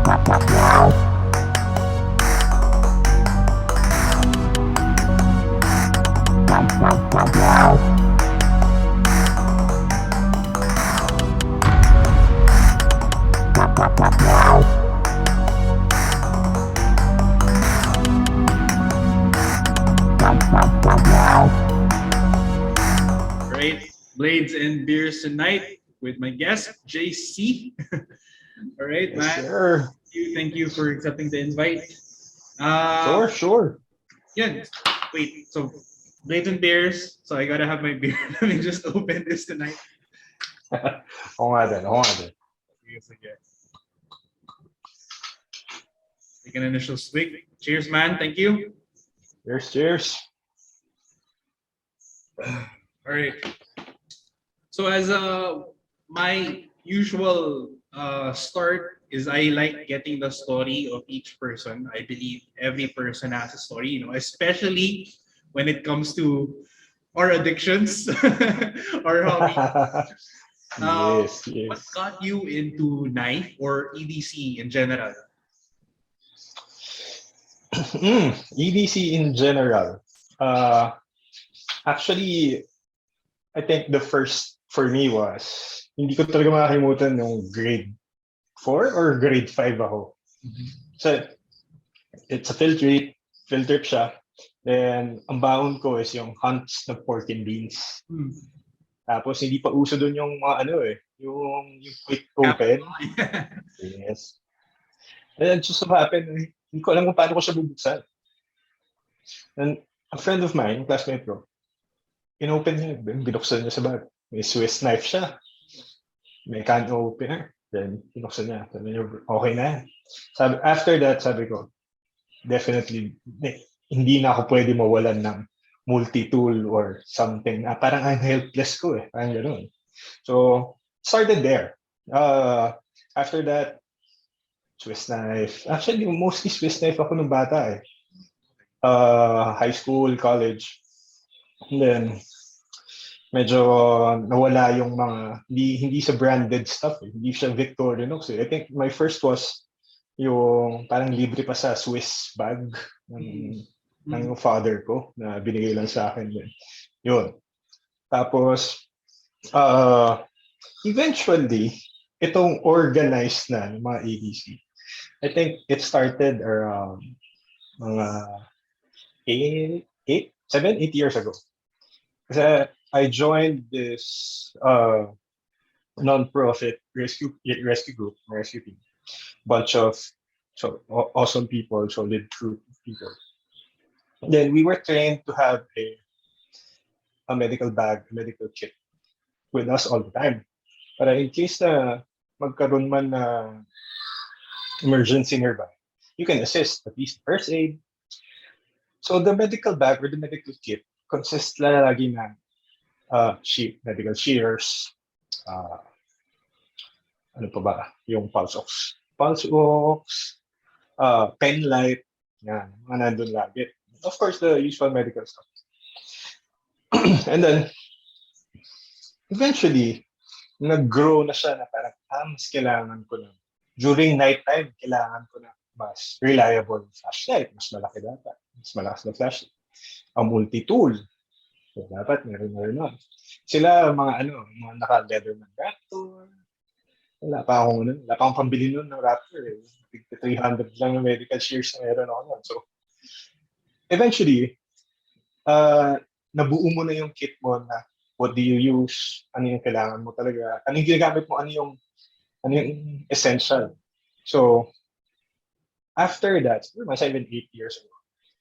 Right, Blades and Beers tonight with my guest, JC. All right, Yes, man. sir. Thank you for accepting the invite. Sure. Yeah, wait, so Blades and Beers, so I gotta have my beer. Let me just open this tonight. Oo nga din, oo nga din. Sige. Take an initial swig. Cheers, man. Thank you. Cheers. All right. So as my usual start is I like getting the story of each person. I believe every person has a story, especially when it comes to our addictions, our hobby. Yes, What yes. got you into knife or EDC in general? EDC in general. Uh, Actually, I think the first for me was, hindi ko talaga makakalimutan yung grade 4 or grade 5 ako. So, it's a field trip siya. Then, ang baon ko is yung hunts ng pork and beans. Tapos, hindi pa uso doon yung mga yung quick open. Yes. And just so happened, hindi ko alam kung paano ko siya bubuksan. And a friend of mine, classmate ko, in-open niya, binuksan niya sa bag. May Swiss knife siya. May can opener. Then, binuksan niya. Sabi niya, okay na yan. After that, sabi ko, definitely, hindi na ako pwede mawalan ng multi-tool or something. Parang I'm helpless ko eh. Parang gano'n. So, started there. After that, Swiss knife. Actually, mostly Swiss knife ako nung bata eh. High school, college. And then, medyo nawala yung mga, hindi sa branded stuff eh. Hindi siya Victorinox eh. I think my first was yung parang libre pa sa Swiss bag ng father ko na binigay lang sa akin din. Yun. Tapos, eventually, itong organized na ng mga EDC. I think it started around mga 8 years ago. Kasi I joined this non-profit rescue group, rescue team. Bunch of awesome people, solid group of people. Then we were trained to have a medical bag, a medical kit with us all the time. Para in case na magkaroon man na emergency nearby, you can assist, at least first aid. So the medical bag or the medical kit consists lagi na medical shears, ano pa ba, yung pulse ox, pen light, yan, mga nandun lagi. Of course, the usual medical stuff. And then, eventually, nag-grow na siya na parang, mas kailangan ko na. During nighttime, kailangan ko na mas reliable flashlight. Mas malaki dapat. Mas malakas na flashlight. A multi-tool. So, dapat meron. Sila, mga naka-Leatherman Raptor. Wala pa akong pambili nun ng Raptor. 300 lang yung medical shears na meron ako nun. So, eventually, nabuo mo na yung kit mo na what do you use, ano yung kailangan mo talaga, ano yung ginagamit mo, ano yung essential. So, after that, mga 7-8 years ago,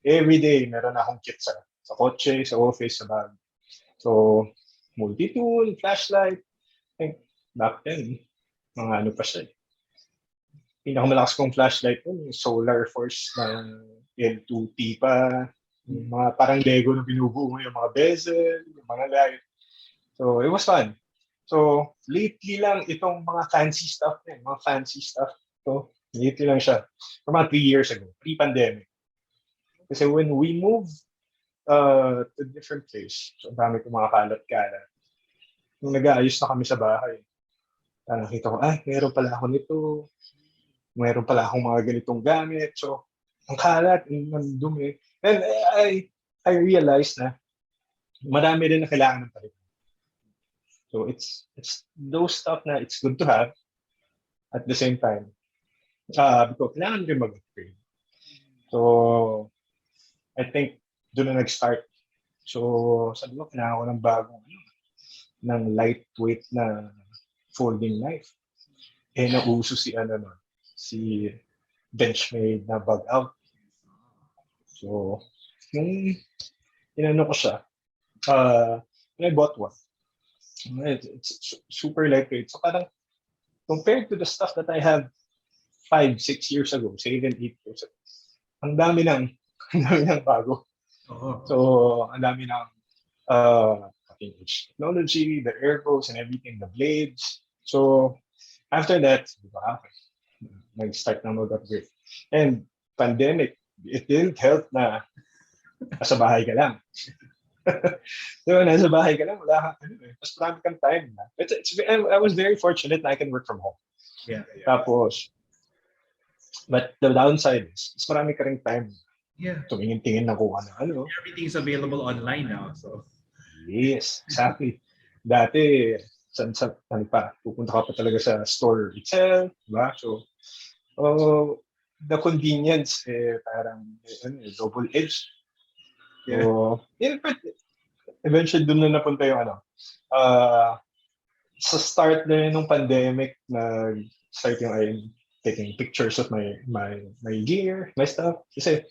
every day meron akong kit sa kotse, sa office, sa bag. So, multi-tool, flashlight, back then, mga pa siya. Pinakamalakas kong flashlight ko, yung SolarForce na L2P pa, yung mga parang Lego na binubuo mo, yung mga bezel, yung mga light. So, it was fun. So, lately lang itong mga fancy stuff. So, lately lang siya. For mga 3 years ago, pre-pandemic. Kasi when we moved to a different place, so dami ko mga kalat-kalat. Nung nag-aayos na kami sa bahay, nakita ko, meron pala ako nito. Mayroon pala akong mga ganitong gamit. So, ang kalat, ang dumi. And I realized na marami rin na kailangan ng palit. So, it's those stuff na it's good to have at the same time. Because kailangan rin mag-upgrade. So, I think doon na nag-start. So, sabi ko, kailangan ko ng bagong ng lightweight na folding knife. Nauso si Benchmade na Bugout. So, yung inano ko siya, I bought one. It's super lightweight. So parang compared to the stuff that I have 5, 6 years ago, 7, 8 years ago, ang dami ng bago. So, ang dami ng cutting edge technology, the ergos and everything, the blades. So, after that, nag-start na mag-upgrade. And pandemic, it didn't help na nasa bahay ka lang. So, nasa bahay ka lang, wala kang mas marami kang time na. I was very fortunate na I can work from home. Yeah. Tapos, but the downside is, mas marami ka ring time. Yeah. Tumingin-tingin na kung ano. Everything's available online now, so. Yes, exactly. Dati, pupunta ka pa talaga sa store itself, diba? So, the convenience, parang, double-edged. So, but eventually, dun na napunta yung sa start na nung pandemic, start yung I'm taking pictures of my gear, my stuff. Kasi,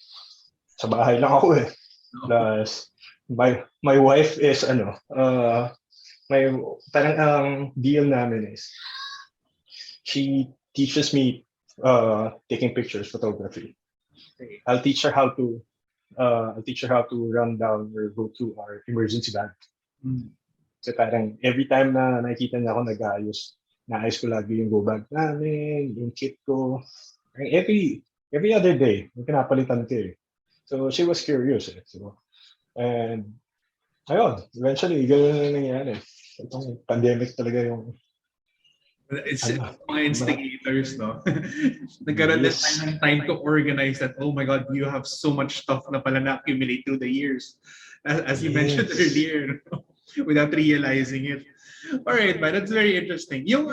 sa bahay lang ako eh. Plus, my wife is, parang deal namin is she teaches me taking pictures, photography. I'll teach her how to run down or go to our emergency bag. So parang every time na nakikita niya ako naayos ko lagi yung go bag namin, yung kit ko. Every other day, yung pinapalitan ko eh. So she was curious eh. So, and ayun, eventually, gano'n na nangyari. Itong pandemic talaga yung it's mga instigators, no? Nagkaroon din ng time to organize that, oh my God, you have so much stuff na pala na-accumulate through the years. As you mentioned earlier, no? Without realizing it. All right, but that's very interesting. Yung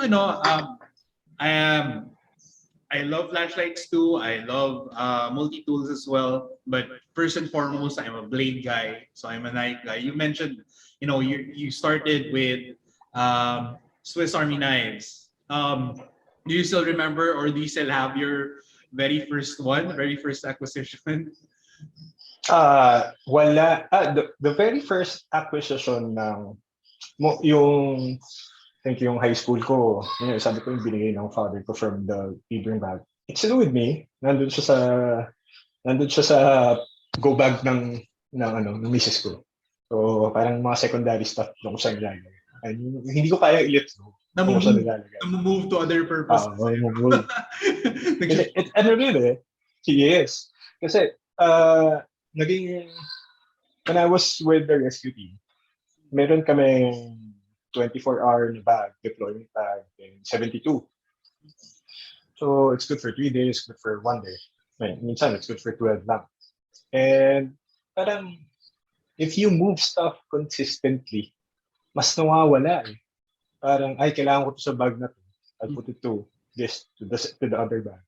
I love flashlights too. I love multi-tools as well. But first and foremost, I'm a blade guy. So I'm a knife guy. You mentioned, you started with Swiss Army knives. Do you still remember, or do you still have your very first acquisition? Wala. The very first acquisition ng yung I think yung high school ko, sabi ko yung binigay ng father ko from the Leatherman bag. It's still with me. Nandun siya sa go bag ng misis ko. So parang mga secondary stuff doon ko siya nilalagay. Hindi ko kaya i-let go. Move to other purposes. Move. Yes. Kasi when I was with the rescue team, meron kami 24-hour bag, deployment bag, and 72. So it's good for 3 days, good for 1 day. Minsan it's good for 12 lang. And parang if you move stuff consistently, mas nawawala eh. Parang, kailangan ko to sa bag na to. I'll put it to the other bag.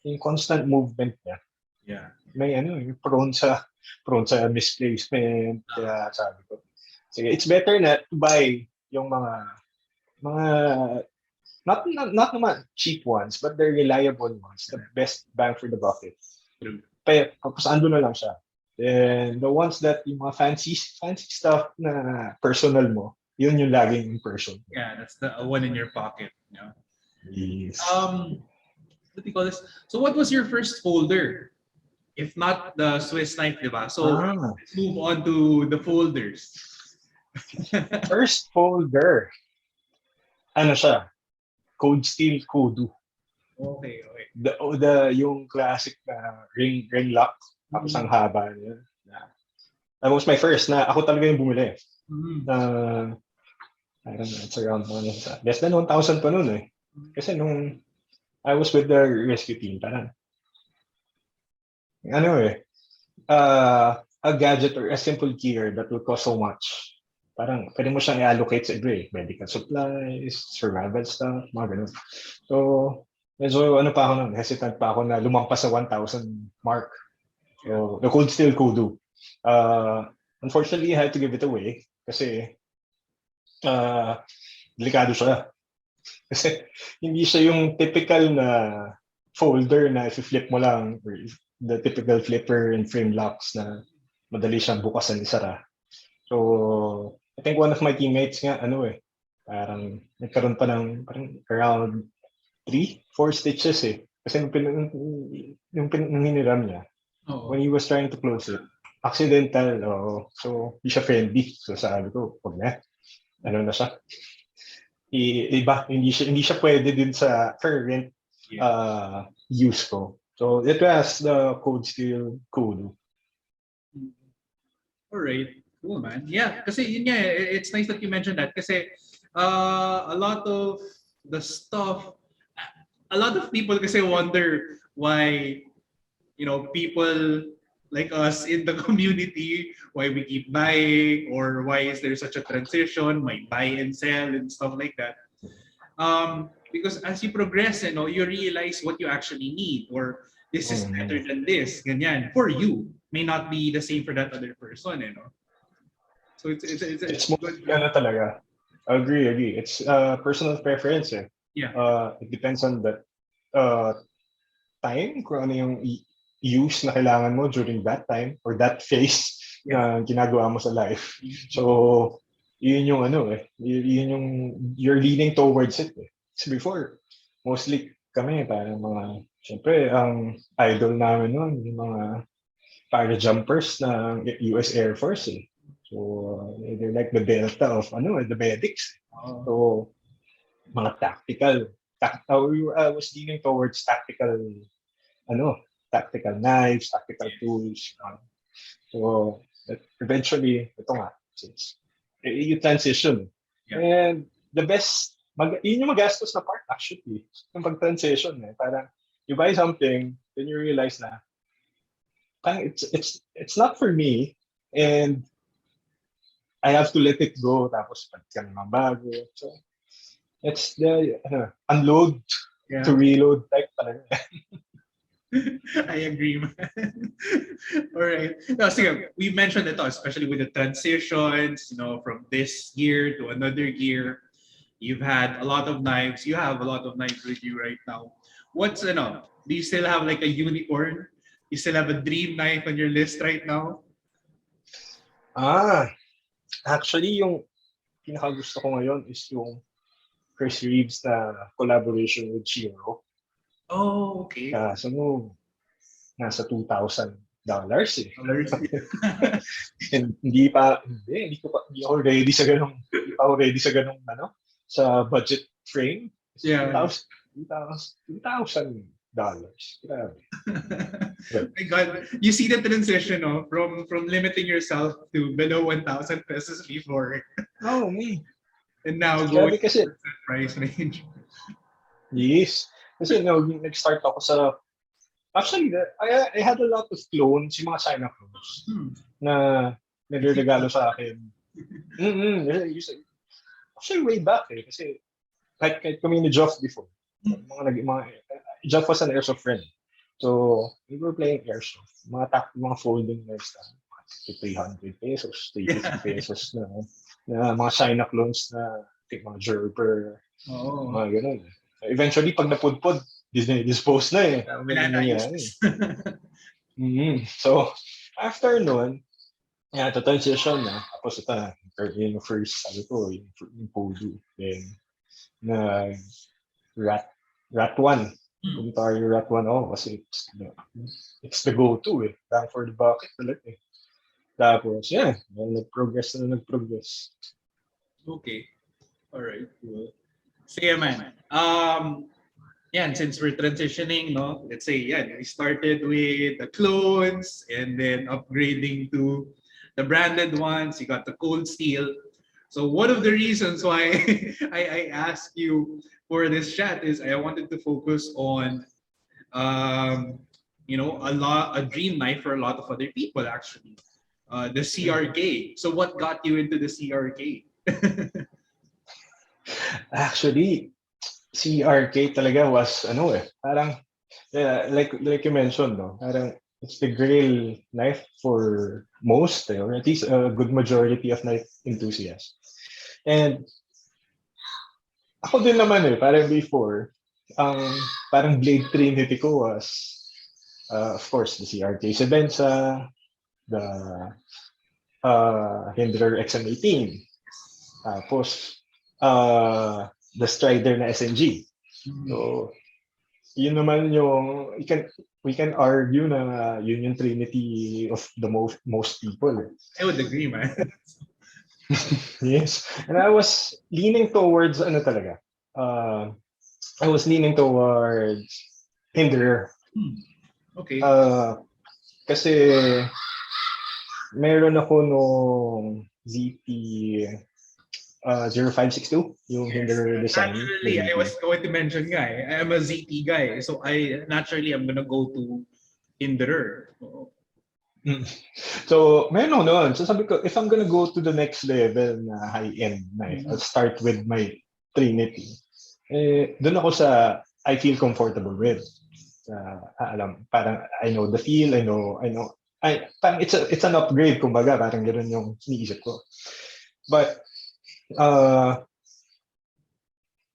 Yung constant movement niya. Yeah. May prone sa misplacement. Kaya sabi ko, sige, it's better na to buy yung mga not naman cheap ones, but they're reliable ones, the best bang for the buck. Tapos ando na lang siya. And the ones that yung mga fancy stuff na personal mo, yun yung laging in person. Yeah, that's the one in your pocket. Yes. What do you call this? So what was your first folder? If not the Swiss knife, diba? So let's move on to the folders. First folder. Ano siya? Code Steel Kudu. Okay. Yung classic na ring lock. Tapos ang haba niya. That was my first na ako talaga yung bumili. I don't know, it's around less than 1,000 pa noon eh. Kasi nung I was with the rescue team. Parang, ano a gadget or a simple gear that will cost so much. Parang, pwede mo siyang i-allocate sa iba medical supplies, survival stuff, mga ganun. So, medyo ano pa ako nun, hesitant pa ako na lumampas sa 1,000 mark. So, the cold steel Kudu. Unfortunately, I had to give it away kasi delikado siya. Kasi hindi siya yung typical na folder na if-flip mo lang, or the typical flipper and frame locks na madali siyang bukasan isara. So, I think one of my teammates nga, parang nagkaroon pa ng parang around 3-4 stitches Kasi yung hiniram niya, when he was trying to close it, accidental, so hindi siya friendly. So sabi ko, wag na. Ano na siya? Iba, hindi siya pwede din sa current use ko. So it was the Cold Steel Kudu. Alright. Cool, man. Yeah, kasi yun nga, it's nice that you mentioned that kasi a lot of the stuff, a lot of people kasi wonder why, people like us in the community, why we keep buying, or why is there such a transition, my buy and sell and stuff like that. Because as you progress, you realize what you actually need, or this is better than this, ganyan, for you. May not be the same for that other person, So it's more good. Talaga. Agree. It's personal preference Yeah. It depends on the time, kung ano yung use na kailangan mo during that time or that phase na ginagawa mo sa life. So, yun yung yun yung you're leaning towards it Kasi before, mostly kami parang syempre, ang idol namin noon, yung mga para jumpers na US Air Force So, they're like the Delta of the medics. So, mga tactical. I was leaning towards tactical knives, tactical tools. So, eventually, ito nga, since you transition. Yeah. And the best, yun yung magastos na part actually, yung pag-transition. Parang, you buy something, then you realize na, parang it's not for me, and I have to let it go, tapos pag ka naman bago. So, it's the unload to reload type talaga. I agree, man. All right. No, sige, we mentioned it, especially with the transitions, from this year to another year. You've had a lot of knives. You have a lot of knives with you right now. Do you still have like a unicorn? You still have a dream knife on your list right now? Actually, yung pinakagusto ko ngayon is yung Chris Reeves na collaboration with Shiro. Oh, okay. So, nasa $2,000 hindi ako ready sa ganung, sa budget frame. Yeah. $2,000. Grabe. My God, you see the transition, from limiting yourself to below 1,000 pesos before. Oh, me. And now going kasi, to that price range. Yes. Kasi nag-start ako sa actually, I had a lot of clones, yung mga China clones na nagregalo sa akin. Actually, way back kasi kahit kami ni Joff before. Joff was an airsoft friend. So, we were playing airsoft. Mga folding knives na 300 pesos, 350 pesos na mga China clones na mga Gerber, mga ganun. Eventually, pag napudpod, dispose na So, after nun, ito transition na. Tapos yung first, sabi ko, yung Kudu. Then, na Rat 1. Punta yung Rat 1 kasi it's the go-to Bang for the bucket talaga Tapos, nag-progress. Okay. Alright, cool. Sige, man. Since we're transitioning, let's say, we started with the clones and then upgrading to the branded ones. You got the cold steel. So one of the reasons why I asked you for this chat is I wanted to focus on a dream knife for a lot of other people actually. The CRK. So what got you into the CRK? Actually, si RK talaga was parang like you mentioned, no, parang it's the grail knife for most, or at least a good majority of knife enthusiasts. And ako din naman parang before, um, parang blade trinity ko was, of course, the CRK Sebenza, the Hindler XM18, tapos the Strider na SNG. So, yun naman yung we can argue na yun yung trinity of the most people. I would agree, man. Yes. And I was leaning towards talaga. I was leaning towards Hinder. Okay. Kasi meron ako nung ZP 0562, yung Hinder design. Naturally, I was going to mention I am a ZT guy. So I naturally am gonna go to Hinderer. So, meron ako noon. So sabi ko, if I'm gonna go to the next level na high-end knife, I'll start with my Trinity. Doon ako sa I feel comfortable with. Parang I know the feel, I know, parang it's an upgrade, kumbaga, parang ganoon yung iniisip ko. But,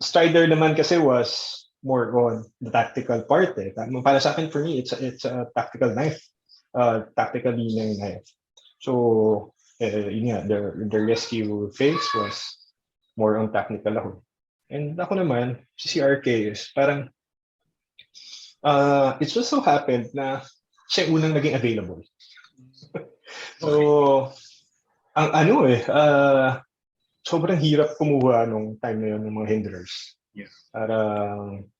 Strider naman kasi was more on the tactical part. Para sa akin, for me, it's a tactical knife. Tactical leaning knife. So, yun nga, the rescue phase was more on technical ako. And ako naman, si CRK is parang, it just so happened na siya unang naging available. So, sobrang hirap kumuha nung time na yun ng mga Hindlers. Yeah. Parang,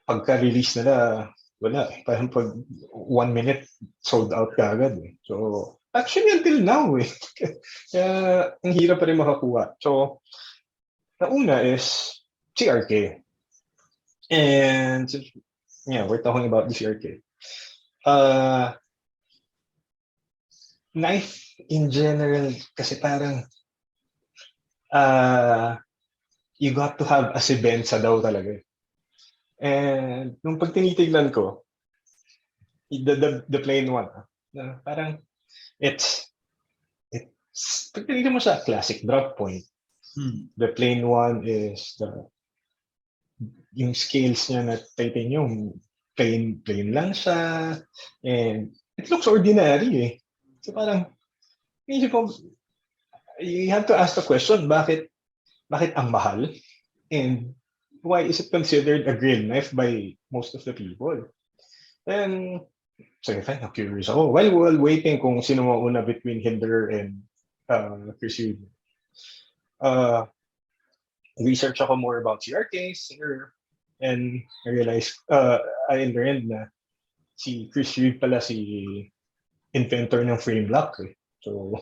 pagka-release nila, wala. Parang pag 1 minute, sold out ka agad. So, actually until now Kaya, ang hirap pa rin makakuha. So, nauna is CRK. And, yeah, we're talking about the CRK. Knife in general, kasi parang, you got to have a Sebenza daw talaga. And nung pag tinitignan ko, the plain one, parang pag tinignan mo sa classic drop point, the plain one is yung scales niya na titanium, plain lang siya, and it looks ordinary. So parang, you have to ask the question, bakit ang mahal? And why is it considered a grail knife by most of the people? Then, sige, fine, I'm curious ako. While waiting kung sino mauna between Hinder and Chris Reeve, research ako more about CRKs, and I realized, I learned na si Chris Reeve pala si inventor ng frame lock. So,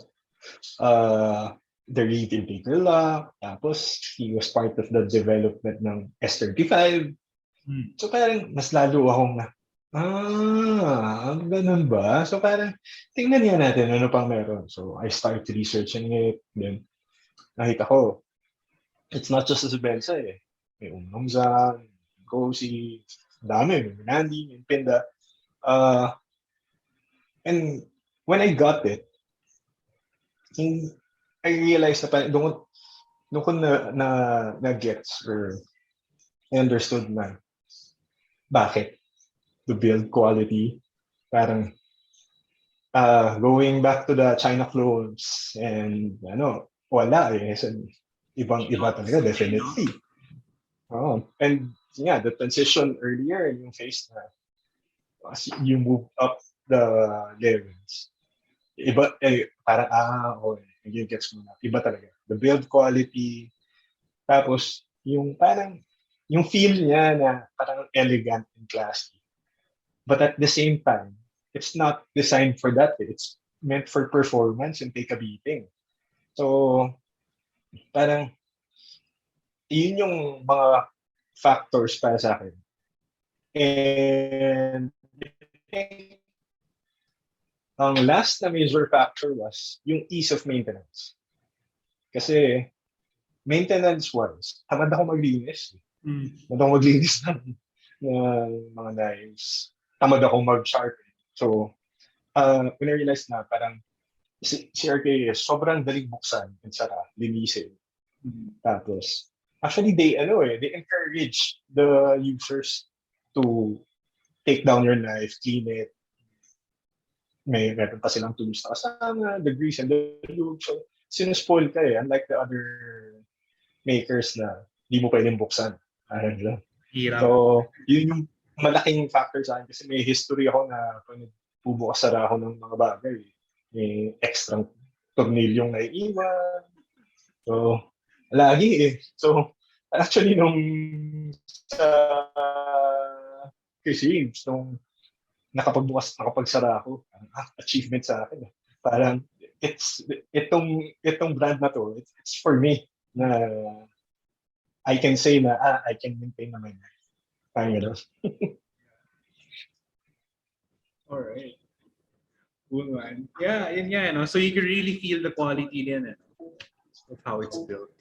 the Reeve integral lock, tapos he was part of the development ng S35. So parang mas lalo akong ganun ba? So parang tingnan niya natin ano pang meron. So I started researching it. Then nakita ko, it's not just a Sebenza May Umnongzan, Gosi, dami, may Nandi, may Pinda. And when I got it, I realized na parang doon ko na gets or I understood na bakit the build quality parang going back to the China clones and wala so, ibang-iba talaga definitely. And yeah, the transition earlier yung phase na as you move up the levels, iba parang yung gets mo na iba talaga the build quality, tapos yung parang yung feel niya na parang elegant and classy, but at the same time it's not designed for that. It's meant for performance and take a beating. So parang yun yung mga factors para sa akin. And ang last na major factor was yung ease of maintenance. Kasi maintenance-wise, tamad ako maglinis. Tamad ako maglinis ng mga knives. Tamad ako mag-sharpen. So, when I realized na parang si RKS, sobrang daling buksan at saka linisin. Tapos, actually, they encourage the users to take down your knife, clean it. Meron pa silang tools na kasama, the grease and the lube. So, sinuspoil ka unlike the other makers na di mo pwedeng buksan. Ayun lang. Hirap. So, yun yung malaking factor sa akin kasi may history ako na pag bubukas-sara ako ng mga bagay, may extra tornilyong naiiwan. So, lagi So, actually, nung sa James, nung nakapagsara ako, achievement sa akin. Parang, itong brand na to, it's for me na I can say na, I can maintain naman. Parang gano'n. Alright. Cool, man. Yeah, yun nga, no? So you can really feel the quality din, of how it's built.